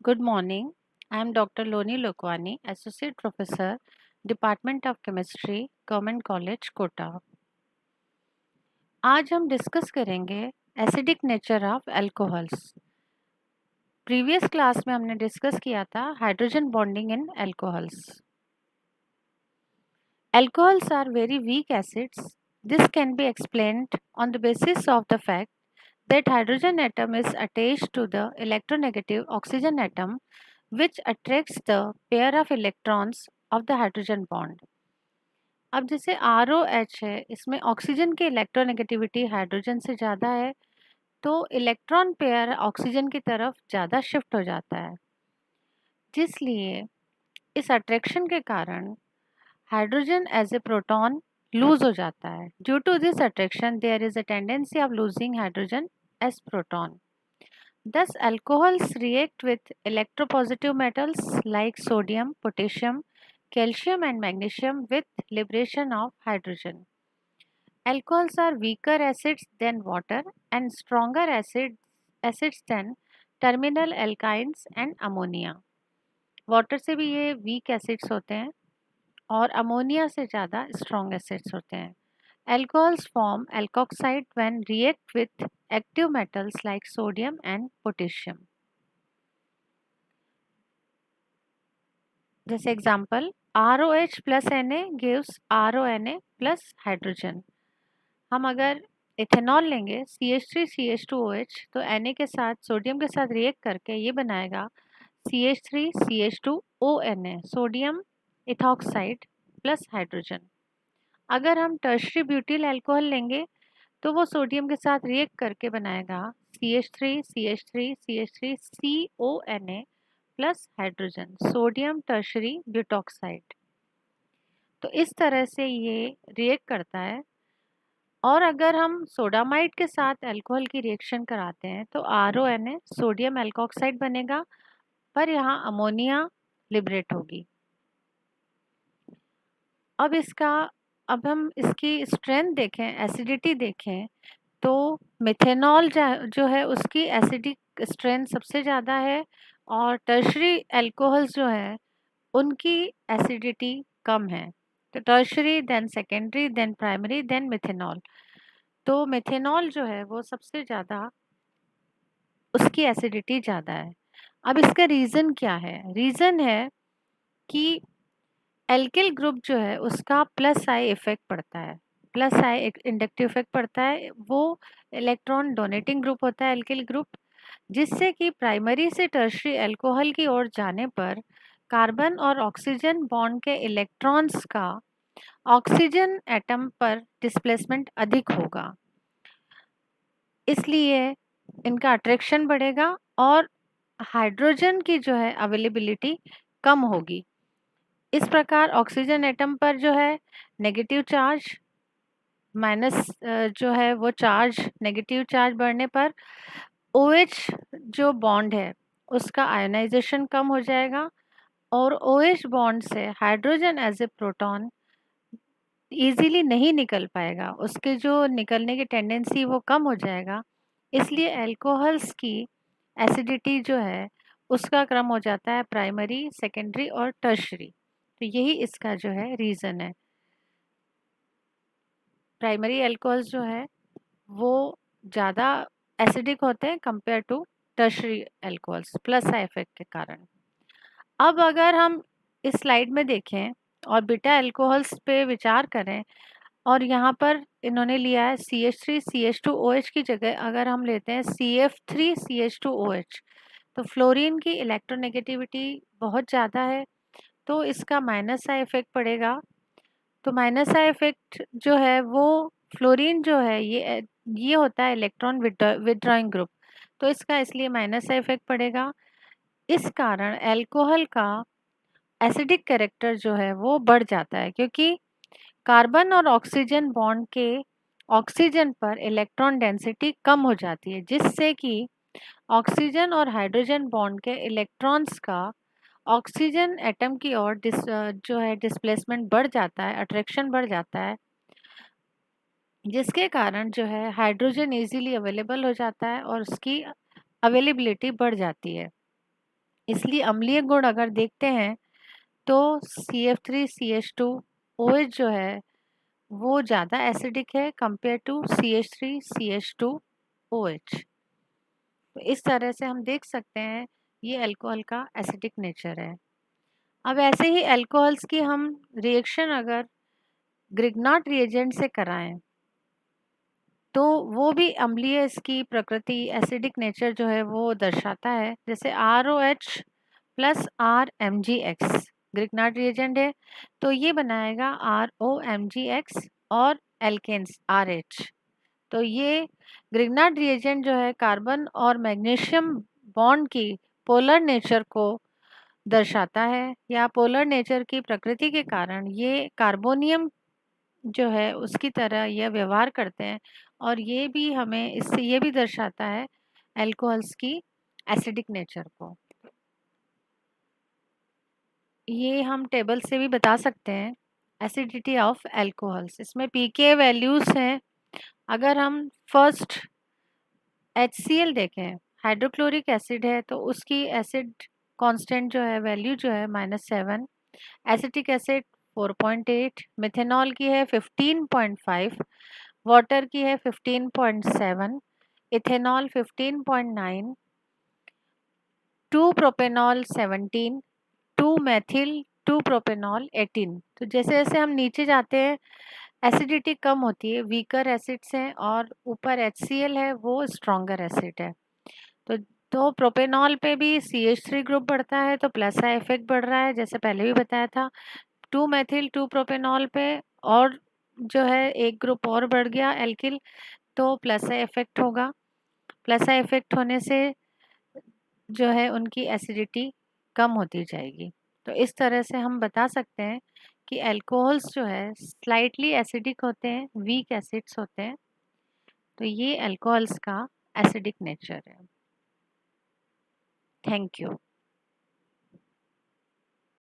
Good morning. I am Dr. Loni Lokwani, Associate Professor, Department of Chemistry, Government College, Kota. आज हम discuss करेंगे acidic nature of alcohols. Previous class में हमने discuss किया था hydrogen bonding in alcohols. Alcohols are very weak acids. This can be explained on the basis of the fact that hydrogen atom is attached to the electronegative oxygen atom which attracts the pair of electrons of the hydrogen bond. अब जैसे ROH है, इसमें oxygen की electronegativity hydrogen से ज़्यादा है, तो electron pair oxygen की तरफ ज़्यादा शिफ्ट हो जाता है, जिसलिए इस अट्रैक्शन के कारण hydrogen as a proton loose हो जाता है। Due to this attraction there is a tendency of losing hydrogen as proton. Thus, alcohols react with electropositive metals like sodium, potassium, calcium, and magnesium with liberation of hydrogen. Alcohols are weaker acids than water and stronger acids than terminal alkynes and ammonia. Water से भी ये weak acids होते हैं और ammonia से ज़्यादा strong acids होते हैं। Alcohols form alkoxide when react with active metals like sodium and potassium. जैसे example ROH plus Na gives RONA plus hydrogen। हम अगर इथेनॉल लेंगे CH3CH2OH तो Na के साथ सोडियम के साथ रिएक्ट करके ये बनाएगा CH3CH2ONA sodium ethoxide plus hydrogen. अगर हम टर्शरी ब्यूटिल अल्कोहल लेंगे तो वो सोडियम के साथ रिएक्ट करके बनाएगा CH3CH3CH3CONA plus hydrogen sodium tertiary butoxide. तो इस तरह से ये रिएक्ट करता है। और अगर हम सोडामाइड के साथ अल्कोहल की रिएक्शन कराते हैं तो RONA सोडियम एल्कोक्साइड बनेगा, पर यहाँ अमोनिया लिबरेट होगी। अब हम इसकी स्ट्रेंथ देखें, एसिडिटी देखें, तो मिथेनॉल जो है उसकी एसिडिक स्ट्रेंथ सबसे ज़्यादा है और टर्शरी अल्कोहल्स जो है उनकी एसिडिटी कम है। तो tertiary then secondary then primary then methanol. तो मिथेनॉल जो है वो सबसे ज़्यादा उसकी एसिडिटी ज़्यादा है। अब इसका रीज़न क्या है? रीज़न है कि एल्किल ग्रुप जो है उसका प्लस आई इफेक्ट पड़ता है, प्लस आई इंडक्टिव इफेक्ट पड़ता है। वो इलेक्ट्रॉन डोनेटिंग ग्रुप होता है एल्किल ग्रुप, जिससे कि प्राइमरी से टर्शरी अल्कोहल की ओर जाने पर कार्बन और ऑक्सीजन बॉन्ड के इलेक्ट्रॉन्स का ऑक्सीजन एटम पर डिस्प्लेसमेंट अधिक होगा, इसलिए इनका अट्रैक्शन बढ़ेगा और हाइड्रोजन की जो है अवेलेबिलिटी कम होगी। इस प्रकार ऑक्सीजन एटम पर जो है नेगेटिव चार्ज माइनस जो है वो चार्ज नेगेटिव चार्ज बढ़ने पर OH जो बॉन्ड है उसका आयोनाइजेशन कम हो जाएगा और OH बॉन्ड से hydrogen as a proton easily नहीं निकल पाएगा, उसके जो निकलने की टेंडेंसी वो कम हो जाएगा। इसलिए अल्कोहल्स की एसिडिटी जो है उसका क्रम हो जाता है प्राइमरी, सेकेंडरी और टर्शरी। तो यही इसका जो है रीज़न है। प्राइमरी अल्कोहल्स जो है वो ज़्यादा एसिडिक होते हैं compare to tertiary alcohols plus side effect के कारण। अब अगर हम इस स्लाइड में देखें और बीटा अल्कोहल्स पे विचार करें और यहाँ पर इन्होंने लिया है CH3CH2OH की जगह अगर हम लेते हैं CF3CH2OH तो फ्लोरीन की इलेक्ट्रोनेगेटिविटी बहुत ज़्यादा है, तो इसका माइनस सा इफेक्ट पड़ेगा। तो माइनस सा इफेक्ट जो है वो फ्लोरीन जो है ये होता है इलेक्ट्रॉन विड्रॉइंग ग्रुप, तो इसका इसलिए माइनस सा इफेक्ट पड़ेगा। इस कारण अल्कोहल का एसिडिक कैरेक्टर जो है वो बढ़ जाता है, क्योंकि कार्बन और ऑक्सीजन बॉन्ड के ऑक्सीजन पर इलेक्ट्रॉन डेंसिटी कम हो जाती है, जिससे कि ऑक्सीजन और हाइड्रोजन बॉन्ड के इलेक्ट्रॉन्स का ऑक्सीजन एटम की ओर जो है डिस्प्लेसमेंट बढ़ जाता है, अट्रैक्शन बढ़ जाता है, जिसके कारण जो है हाइड्रोजन इजीली अवेलेबल हो जाता है और उसकी अवेलेबिलिटी बढ़ जाती है। इसलिए अम्लीय गुण अगर देखते हैं तो CF3CH2OH जो है वो ज़्यादा एसिडिक है कंपेयर टू CH3CH2OH। तो इस तरह से हम देख सकते हैं ये अल्कोहल का एसिडिक नेचर है। अब ऐसे ही अल्कोहल्स की हम रिएक्शन अगर ग्रिग्नार्ड रिएजेंट से कराएं तो वो भी अम्लीय इसकी प्रकृति एसिडिक नेचर जो है वो दर्शाता है। जैसे ROH plus RMgX Grignard reagent है तो ये बनाएगा ROMgX और एल्केन्स RH। तो ये ग्रिग्नार्ड रिएजेंट जो है कार्बन और मैग्नीशियम बॉन्ड की पोलर नेचर को दर्शाता है, या पोलर नेचर की प्रकृति के कारण ये कार्बोनियम जो है उसकी तरह यह व्यवहार करते हैं। और ये भी हमें इससे ये भी दर्शाता है अल्कोहल्स की एसिडिक नेचर को। ये हम टेबल से भी बता सकते हैं एसिडिटी ऑफ अल्कोहल्स। इसमें पीके वैल्यूज हैं। अगर हम फर्स्ट HCl देखें, हाइड्रोक्लोरिक एसिड है तो उसकी एसिड कांस्टेंट जो है वैल्यू जो है -7, एसिटिक एसिड 4.8, मिथेनॉल की है 15.5, वाटर की है 15.7, इथेनॉल 15.9, 2 प्रोपेनॉल 17, 2 मेथिल 2 प्रोपेनॉल 18। तो जैसे जैसे हम नीचे जाते हैं एसिडिटी कम होती है, वीकर एसिड्स हैं, और ऊपर HCl है वो स्ट्रॉन्गर एसिड है। तो प्रोपेनॉल पे भी CH3 ग्रुप बढ़ता है तो प्लस का इफेक्ट बढ़ रहा है, जैसे पहले भी बताया था। 2 मेथिल 2 प्रोपेनॉल पे और जो है एक ग्रुप और बढ़ गया एल्किल, तो प्लस का इफेक्ट होगा। प्लस का इफेक्ट होने से जो है उनकी एसिडिटी कम होती जाएगी। तो इस तरह से हम बता सकते हैं कि अल्कोहल्स जो है स्लाइटली एसिडिक होते हैं, वीक एसिड्स होते हैं। तो ये अल्कोहल्स का एसिडिक नेचर है। Thank you.